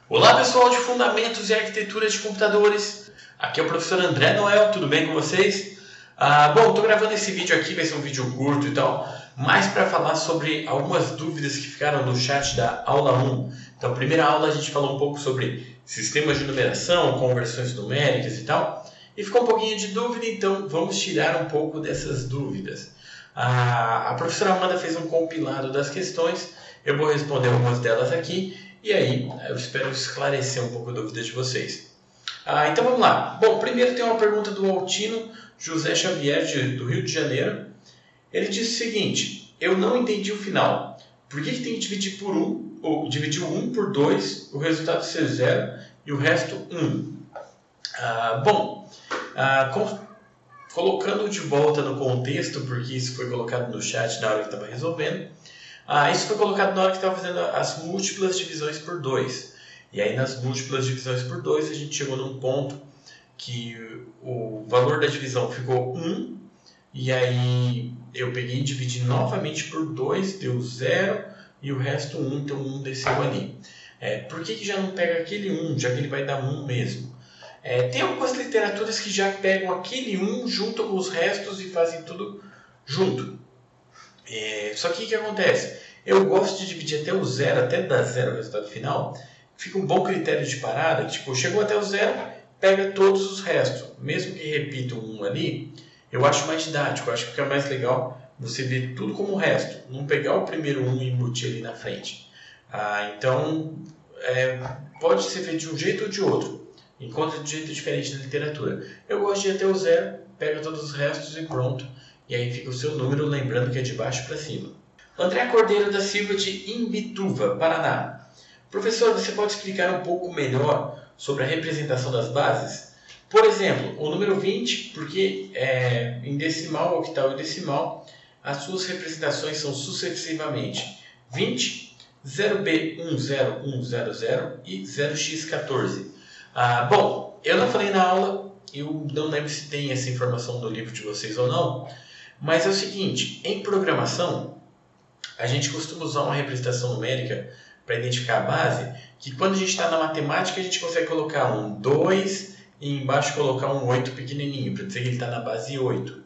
Olá pessoal de Fundamentos e Arquitetura de Computadores, aqui é o professor André Noel, tudo bem com vocês? Bom, estou gravando esse vídeo aqui, vai ser um vídeo curto e tal, mas para falar sobre algumas dúvidas que ficaram no chat da aula 1. Então, primeira aula a gente falou um pouco sobre sistemas de numeração, conversões numéricas e tal, e ficou um pouquinho de dúvida, então vamos tirar um pouco dessas dúvidas. A professora Amanda fez um compilado das questões, eu vou responder algumas delas aqui, e aí, eu espero esclarecer um pouco a dúvida de vocês. Então vamos lá. Bom, primeiro tem uma pergunta do Altino José Xavier, do Rio de Janeiro. Ele diz o seguinte: eu não entendi o final. Por que tem que dividir por 1, ou dividir o 1 por 2, o resultado ser 0 e o resto 1? Colocando de volta no contexto, porque isso foi colocado no chat na hora que estava resolvendo. Isso foi colocado na hora que estava fazendo as múltiplas divisões por 2. E aí nas múltiplas divisões por 2 a gente chegou num ponto que o valor da divisão ficou 1. E aí eu peguei e dividi novamente por 2, deu 0 e o resto 1, então 1 desceu ali. Por que já não pega aquele 1, já que ele vai dar 1 mesmo? Tem algumas literaturas que já pegam aquele 1 junto com os restos e fazem tudo junto. Só que o que acontece? Eu gosto de dividir até o 0, até dar 0 o resultado final. Fica um bom critério de parada, tipo, chegou até o 0, pega todos os restos. Mesmo que repita um ali, eu acho mais didático, eu acho que fica mais legal você ver tudo como o resto, não pegar o primeiro 1 e embutir ali na frente. Então, pode ser feito de um jeito ou de outro, encontra de um jeito diferente na literatura. Eu gosto de ir até o 0, pega todos os restos e pronto. E aí fica o seu número, lembrando que é de baixo para cima. André Cordeiro da Silva, de Imbituva, Paraná. Professor, você pode explicar um pouco melhor sobre a representação das bases? Por exemplo, o número 20, porque em decimal, octal e decimal, as suas representações são sucessivamente 20, 0B10100 e 0x14. Bom, eu não falei na aula, eu não lembro se tem essa informação no livro de vocês ou não, mas é o seguinte, em programação, a gente costuma usar uma representação numérica para identificar a base, que quando a gente está na matemática, a gente consegue colocar um 2 e embaixo colocar um 8 pequenininho, para dizer que ele está na base 8.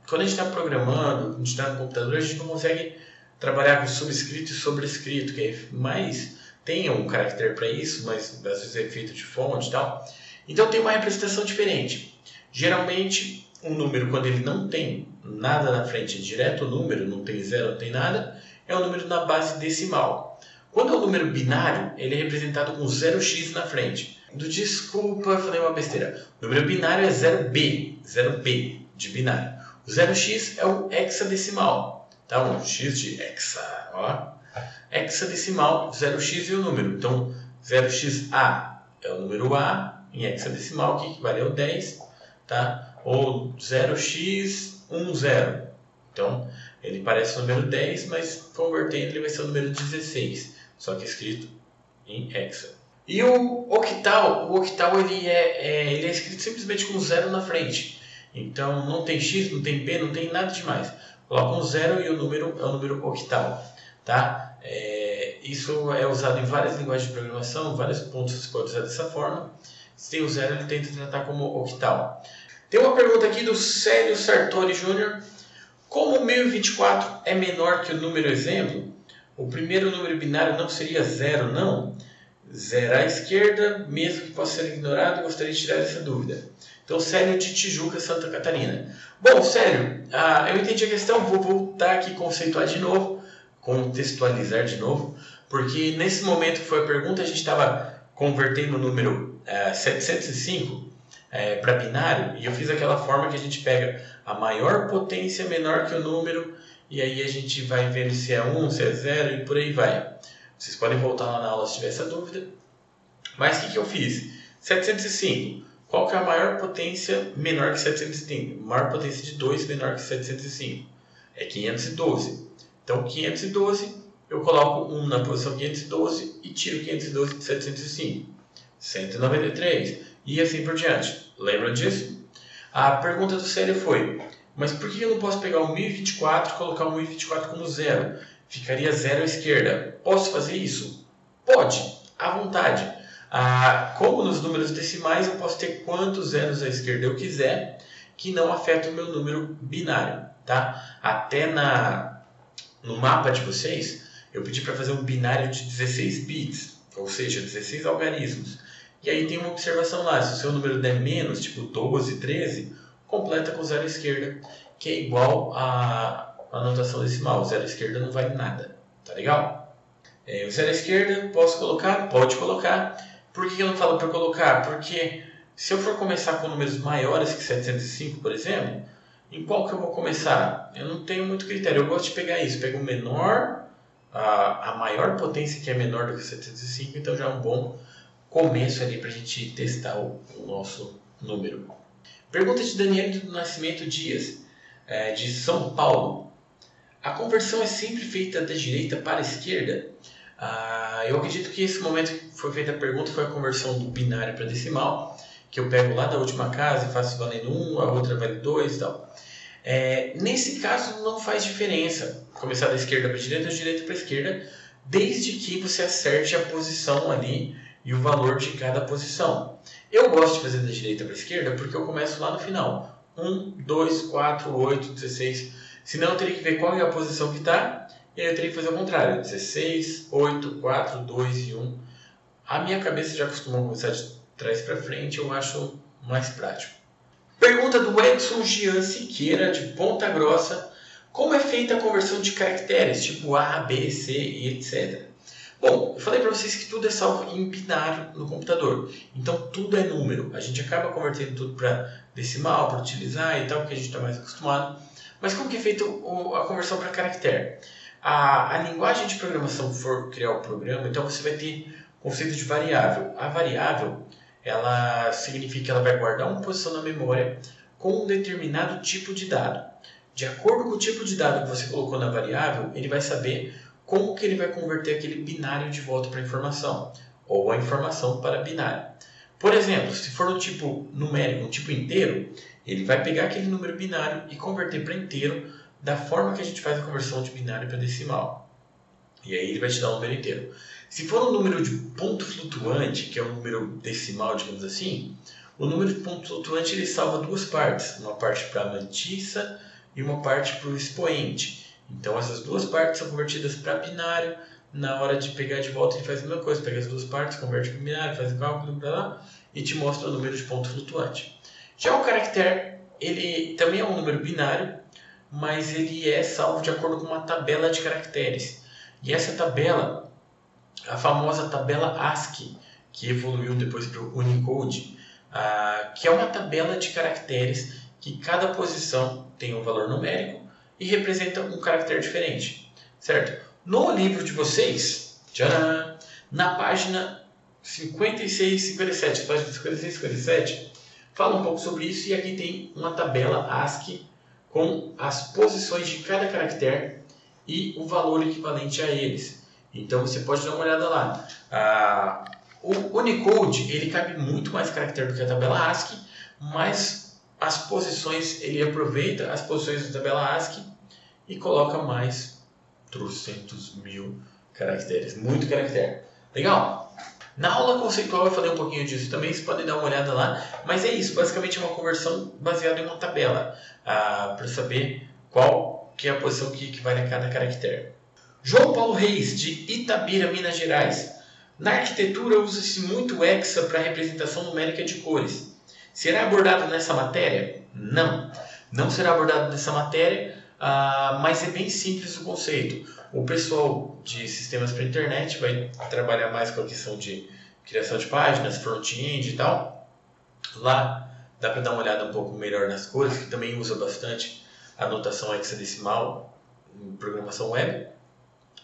Quando a gente está programando, quando a gente está no computador, a gente não consegue trabalhar com subscrito e sobrescrito, que é mais tem um caractere para isso, mas às vezes é feito de fonte e tal. Então tem uma representação diferente. Geralmente, um número, quando ele não tem nada na frente, direto o número, não tem 0, não tem nada, é um número na base decimal. Quando é um número binário, ele é representado com 0x na frente. Desculpa, falei uma besteira. O número binário é 0b de binário. O 0x é o hexadecimal, tá? Um x de hexa, ó. Hexadecimal, 0x é o número. Então, 0xa é o número A em hexadecimal, que equivale ao 10, tá? Ou 0x10. Então, ele parece o número 10, mas convertendo ele vai ser o número 16, só que escrito em hexa. E o octal ele é escrito simplesmente com 0 na frente. Então, não tem x, não tem b, não tem nada demais. Coloca um 0 e o número é o número octal, tá? Isso é usado em várias linguagens de programação, vários pontos você pode usar dessa forma. Se tem o 0, ele tenta tratar como octal. Tem uma pergunta aqui do Célio Sartori Júnior. Como 1024 é menor que o número exemplo, o primeiro número binário não seria 0, não? 0 à esquerda, mesmo que possa ser ignorado, gostaria de tirar essa dúvida. Então, Célio de Tijuca, Santa Catarina. Bom, Célio, eu entendi a questão, vou voltar aqui contextualizar de novo, porque nesse momento que foi a pergunta, a gente estava convertendo o número 705 para binário, e eu fiz aquela forma que a gente pega a maior potência menor que o número, e aí a gente vai vendo se é 1, se é 0 e por aí vai. Vocês podem voltar lá na aula se tiver essa dúvida. Mas o que eu fiz? 705. Qual que é a maior potência menor que 705? Maior potência de 2 menor que 705. É 512. Então 512, eu coloco 1 na posição 512 e tiro 512 de 705. 193. E assim por diante. Lembram disso? A pergunta do Célio foi: mas por que eu não posso pegar o 1024 e colocar o 1024 como 0? Ficaria 0 à esquerda. Posso fazer isso? Pode. à vontade. Como nos números decimais, eu posso ter quantos zeros à esquerda eu quiser, que não afeta o meu número binário. Tá? Até no mapa de vocês, eu pedi para fazer um binário de 16 bits, ou seja, 16 algarismos. E aí tem uma observação lá, se o seu número der menos, tipo 12, 13, completa com zero à esquerda, que é igual à notação decimal. O zero à esquerda não vale nada, tá legal? O zero à esquerda, posso colocar? Pode colocar. Por que eu não falo para colocar? Porque se eu for começar com números maiores que 705, por exemplo, em qual que eu vou começar? Eu não tenho muito critério, eu gosto de pegar isso, pego o menor, a maior potência que é menor do que 705, então já é um bom começo ali para a gente testar o nosso número. Pergunta de Daniel do Nascimento Dias, de São Paulo. A conversão é sempre feita da direita para a esquerda? Eu acredito que esse momento que foi feita a pergunta foi a conversão do binário para decimal, que eu pego lá da última casa e faço valendo 1, a outra vale 2 e tal. Nesse caso não faz diferença começar da esquerda para a direita ou da direita para a esquerda, desde que você acerte a posição ali e o valor de cada posição. Eu gosto de fazer da direita para a esquerda porque eu começo lá no final. 1, 2, 4, 8, 16. Senão eu teria que ver qual é a posição que está, e aí eu teria que fazer o contrário. 16, 8, 4, 2 e 1. A minha cabeça já costuma começar de trás para frente, eu acho mais prático. Pergunta do Edson Gian Siqueira, de Ponta Grossa. Como é feita a conversão de caracteres, tipo A, B, C e etc? Bom, eu falei para vocês que tudo é salvo em binário no computador. Então tudo é número. A gente acaba convertendo tudo para decimal, para utilizar e tal, porque a gente está mais acostumado. Mas como que é feita a conversão para caractere? A linguagem de programação que for criar o programa, então você vai ter o conceito de variável. A variável, ela significa que ela vai guardar uma posição na memória com um determinado tipo de dado. De acordo com o tipo de dado que você colocou na variável, ele vai saber como que ele vai converter aquele binário de volta para a informação, ou a informação para binário. Por exemplo, se for um tipo numérico, um tipo inteiro, ele vai pegar aquele número binário e converter para inteiro da forma que a gente faz a conversão de binário para decimal. E aí ele vai te dar um número inteiro. Se for um número de ponto flutuante, que é um número decimal, digamos assim, o número de ponto flutuante ele salva duas partes, uma parte para a mantissa e uma parte para o expoente. Então essas duas partes são convertidas para binário. Na hora de pegar de volta ele faz a mesma coisa, pega as duas partes, converte para binário, faz o cálculo e te mostra o número de ponto flutuante. Já o caractere, ele também é um número binário, mas ele é salvo de acordo com uma tabela de caracteres. E essa tabela, a famosa tabela ASCII, que evoluiu depois para o Unicode, que é uma tabela de caracteres que cada posição tem um valor numérico e representa um caractere diferente, certo? No livro de vocês, tcharam, na página 56 e 57, página 56 e 57, fala um pouco sobre isso e aqui tem uma tabela ASCII com as posições de cada caractere e o valor equivalente a eles. Então você pode dar uma olhada lá. O Unicode ele cabe muito mais caractere do que a tabela ASCII, mas as posições, ele aproveita as posições da tabela ASCII e coloca mais 300.000 caracteres. Muito caractere. Legal? Na aula conceitual eu falei um pouquinho disso também, vocês podem dar uma olhada lá. Mas é isso, basicamente é uma conversão baseada em uma tabela, para saber qual que é a posição que equivale a cada caractere. João Paulo Reis, de Itabira, Minas Gerais. Na arquitetura usa-se muito hexa para representação numérica de cores. Será abordado nessa matéria? Não, não será abordado nessa matéria, mas é bem simples o conceito. O pessoal de sistemas para internet vai trabalhar mais com a questão de criação de páginas, front-end e tal. Lá dá para dar uma olhada um pouco melhor nas cores, que também usa bastante a notação hexadecimal em programação web.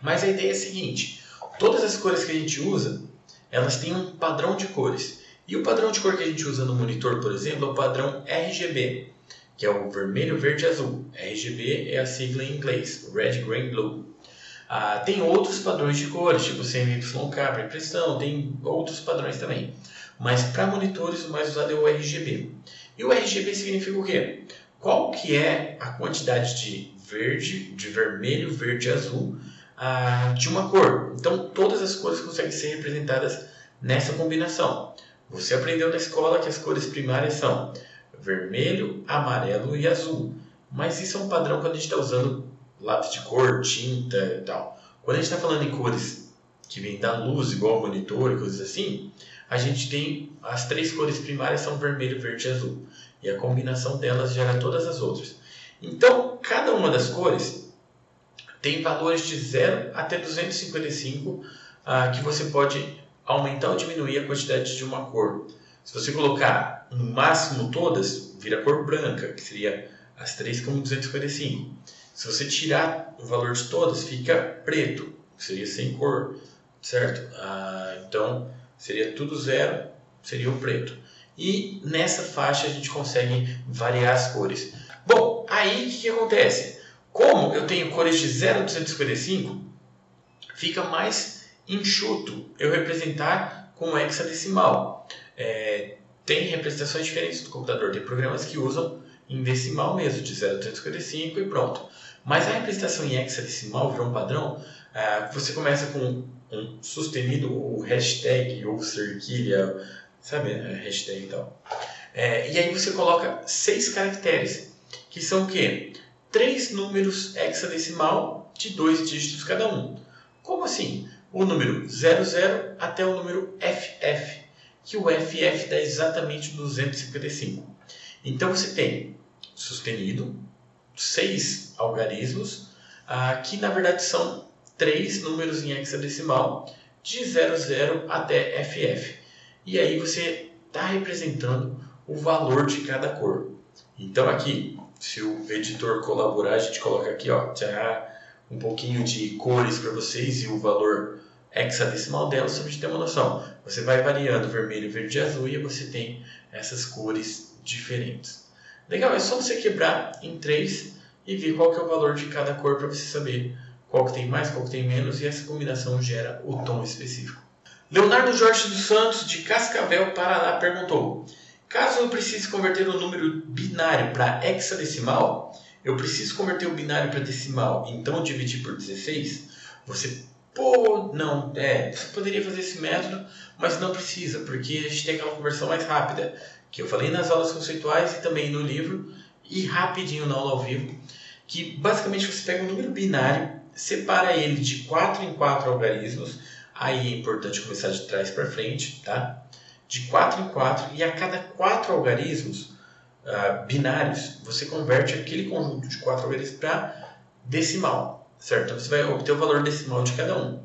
Mas a ideia é a seguinte, todas as cores que a gente usa, elas têm um padrão de cores. E o padrão de cor que a gente usa no monitor, por exemplo, é o padrão RGB, que é o vermelho, verde e azul. RGB é a sigla em inglês, Red, Green, Blue. Tem outros padrões de cores, tipo CMYK para impressão, tem outros padrões também. Mas para monitores o mais usado é o RGB. E o RGB significa o quê? Qual que é a quantidade de verde, de vermelho, verde e azul de uma cor. Então, todas as cores conseguem ser representadas nessa combinação. Você aprendeu na escola que as cores primárias são vermelho, amarelo e azul. Mas isso é um padrão quando a gente está usando lápis de cor, tinta e tal. Quando a gente está falando em cores que vêm da luz, igual ao monitor e coisas assim, a gente tem as 3 cores primárias são vermelho, verde e azul. E a combinação delas gera todas as outras. Então, cada uma das cores tem valores de 0 até 255 que você pode aumentar ou diminuir a quantidade de uma cor. Se você colocar no máximo todas, vira cor branca, que seria as 3 como 255. Se você tirar o valor de todas, fica preto, que seria sem cor, certo? Então, seria tudo 0, seria o preto. E nessa faixa a gente consegue variar as cores. Bom, aí o que acontece? Como eu tenho cores de 0 a 255, fica mais enxuto eu representar com hexadecimal. Tem representações diferentes do computador, tem programas que usam em decimal mesmo, de 0 a 255 e pronto. Mas a representação em hexadecimal virou um padrão. Você começa com um sustenido, ou hashtag, ou cerquilha, sabe, hashtag e tal. E aí você coloca 6 caracteres, que são o quê? 3 números hexadecimal de 2 dígitos cada um. Como assim? O número 00 até o número FF, que o FF dá exatamente 255. Então você tem sustenido 6 algarismos, que na verdade são 3 números em hexadecimal de 00 até FF. E aí você está representando o valor de cada cor. Então aqui, se o editor colaborar, a gente coloca aqui um pouquinho de cores para vocês e o valor hexadecimal delas, só para a gente ter uma noção. Você vai variando vermelho, verde e azul e você tem essas cores diferentes. Legal, é só você quebrar em 3 e ver qual que é o valor de cada cor para você saber qual que tem mais, qual que tem menos, e essa combinação gera o tom específico. Leonardo Jorge dos Santos, de Cascavel, Paraná, perguntou: caso eu precise converter o número binário para hexadecimal, eu preciso converter o binário para decimal, então dividir por 16? Você poderia fazer esse método, mas não precisa, porque a gente tem aquela conversão mais rápida, que eu falei nas aulas conceituais e também no livro, e rapidinho na aula ao vivo, que basicamente você pega um número binário, separa ele de 4 em 4 algarismos, aí é importante começar de trás para frente, tá? De 4 em 4, e a cada 4 algarismos binários, você converte aquele conjunto de 4 algarismos para decimal, certo? Então você vai obter o valor decimal de cada um.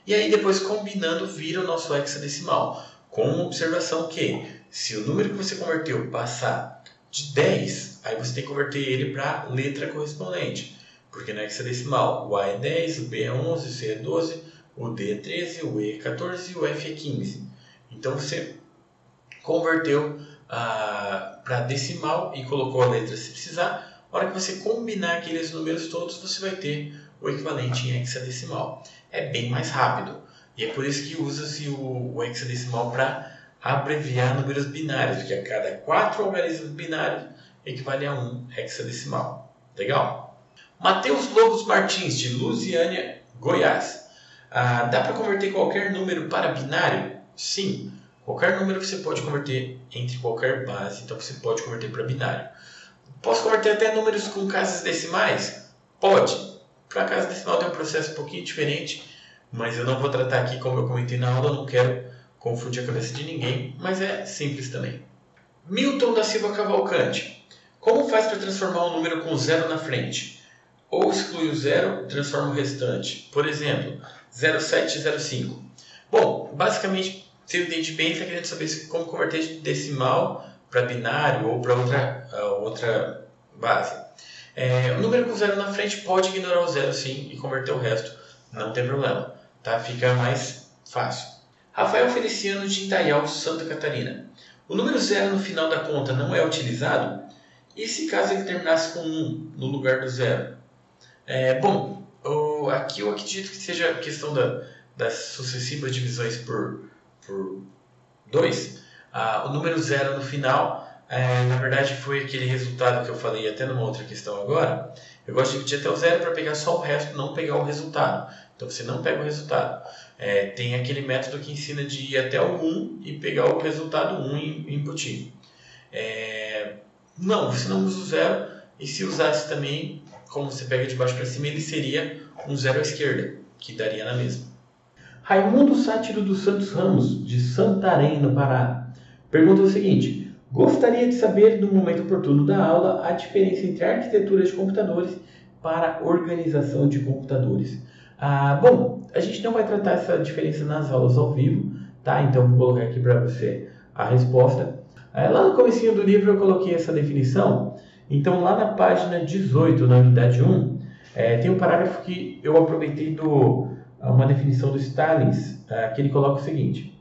E aí depois combinando vira o nosso hexadecimal, com uma observação que se o número que você converteu passar de 10, aí você tem que converter ele para a letra correspondente, porque no hexadecimal o A é 10, o B é 11, o C é 12, o D é 13, o E é 14 e o F é 15. Então você converteu para decimal e colocou a letra se precisar. Na hora que você combinar aqueles números todos, você vai ter o equivalente em hexadecimal. É bem mais rápido. E é por isso que usa-se o hexadecimal para abreviar números binários, porque a cada 4 algarismos binários equivale a 1 hexadecimal. Legal? Matheus Lobos Martins, de Lusiânia, Goiás. Dá para converter qualquer número para binário? Sim. Qualquer número você pode converter entre qualquer base, então você pode converter para binário. Posso converter até números com casas decimais? Pode. Para casa decimal tem um processo um pouquinho diferente, mas eu não vou tratar aqui como eu comentei na aula, eu não quero confundir a cabeça de ninguém, mas é simples também. Milton da Silva Cavalcante. Como faz para transformar um número com 0 na frente? Ou exclui o 0 e transforma o restante. Por exemplo, 0705. Bom, basicamente, se eu entendi bem, ele está querendo saber como converter de decimal para binário ou para outra base. O número com 0 na frente pode ignorar o 0 sim e converter o resto, não tem problema, tá? Fica mais fácil. Rafael Feliciano, de Indaial, Santa Catarina. O número 0 no final da conta não é utilizado? E se caso ele terminasse com 1 no lugar do 0? Aqui eu acredito que seja a questão das sucessivas divisões por 2. O número 0 no final, na verdade, foi aquele resultado que eu falei até numa outra questão agora. Eu gosto de dividir até o 0 para pegar só o resto, não pegar o resultado. Então você não pega o resultado. Tem aquele método que ensina de ir até o 1 e pegar o resultado 1 e inputir. Não, você não usa o 0, e se usasse também, como você pega de baixo para cima, ele seria um 0 à esquerda, que daria na mesma. Raimundo Sátiro dos Santos Ramos, de Santarém, no Pará, pergunta o seguinte: gostaria de saber, no momento oportuno da aula, a diferença entre arquitetura de computadores para organização de computadores. Bom, a gente não vai tratar essa diferença nas aulas ao vivo, tá? Então vou colocar aqui para você a resposta. Lá no comecinho do livro eu coloquei essa definição. Então lá na página 18, na unidade 1, tem um parágrafo que eu aproveitei uma definição do Stalins, que ele coloca o seguinte: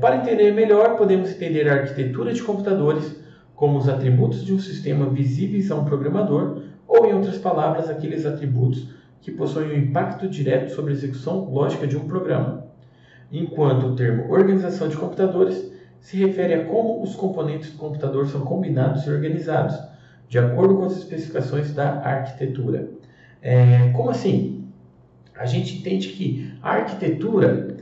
para entender melhor, podemos entender a arquitetura de computadores como os atributos de um sistema visíveis a um programador, ou, em outras palavras, aqueles atributos que possuem um impacto direto sobre a execução lógica de um programa. Enquanto o termo organização de computadores se refere a como os componentes do computador são combinados e organizados, de acordo com as especificações da arquitetura. Como assim? A gente entende que a arquitetura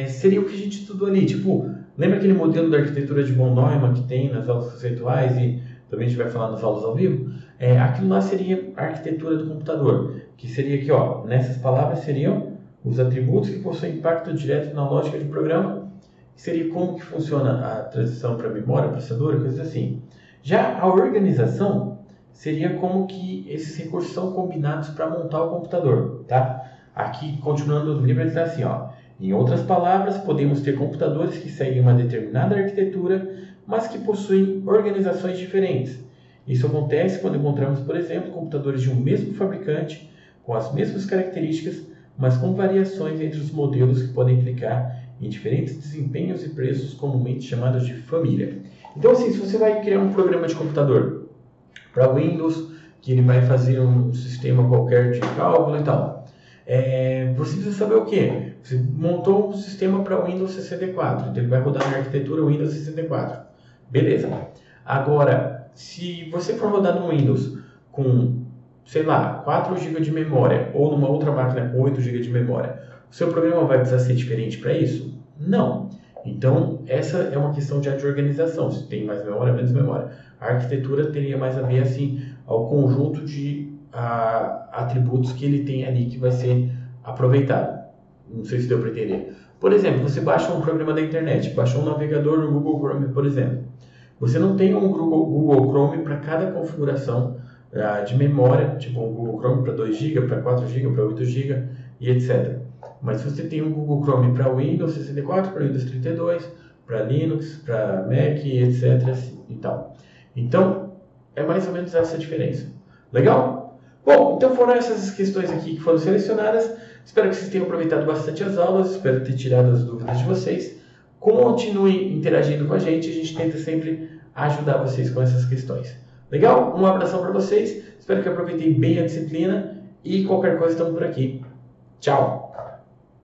seria o que a gente estudou ali. Tipo, lembra aquele modelo da arquitetura de von Neumann que tem nas aulas conceituais e também a gente vai falar nas aulas ao vivo? Aquilo lá seria a arquitetura do computador, que seria aqui, ó, nessas palavras seriam os atributos que possuem impacto direto na lógica de programa, que seria como que funciona a transição para memória, processador, coisas assim. Já a organização seria como que esses recursos são combinados para montar o computador, tá? Aqui, continuando no livro, ele está assim, ó. Em outras palavras, podemos ter computadores que seguem uma determinada arquitetura, mas que possuem organizações diferentes. Isso acontece quando encontramos, por exemplo, computadores de um mesmo fabricante, com as mesmas características, mas com variações entre os modelos que podem implicar em diferentes desempenhos e preços comumente chamados de família. Então, assim, se você vai criar um programa de computador para Windows, que ele vai fazer um sistema qualquer de cálculo e tal, você precisa saber o quê? Você montou um sistema para Windows 64, então ele vai rodar na arquitetura Windows 64. Beleza. Agora, se você for rodar no Windows com, sei lá, 4 GB de memória, ou numa outra máquina com 8 GB de memória, o seu programa vai precisar ser diferente para isso? Não. Então, essa é uma questão de organização. Se tem mais memória, menos memória. A arquitetura teria mais a ver, assim, ao conjunto de atributos que ele tem ali que vai ser aproveitado. Não sei se deu para entender. Por exemplo, você baixa um programa da internet, baixa um navegador no Google Chrome, por exemplo. Você não tem um Google Chrome para cada configuração de memória, tipo um Google Chrome para 2 GB, para 4 GB, para 8 GB e etc. Mas você tem um Google Chrome para Windows 64, para Windows 32, para Linux, para Mac, etc. e tal. Então, é mais ou menos essa a diferença. Legal? Bom, então foram essas questões aqui que foram selecionadas. Espero que vocês tenham aproveitado bastante as aulas, espero ter tirado as dúvidas de vocês. Continue interagindo com a gente tenta sempre ajudar vocês com essas questões. Legal? Um abração para vocês, espero que aproveitem bem a disciplina e qualquer coisa estamos por aqui. Tchau!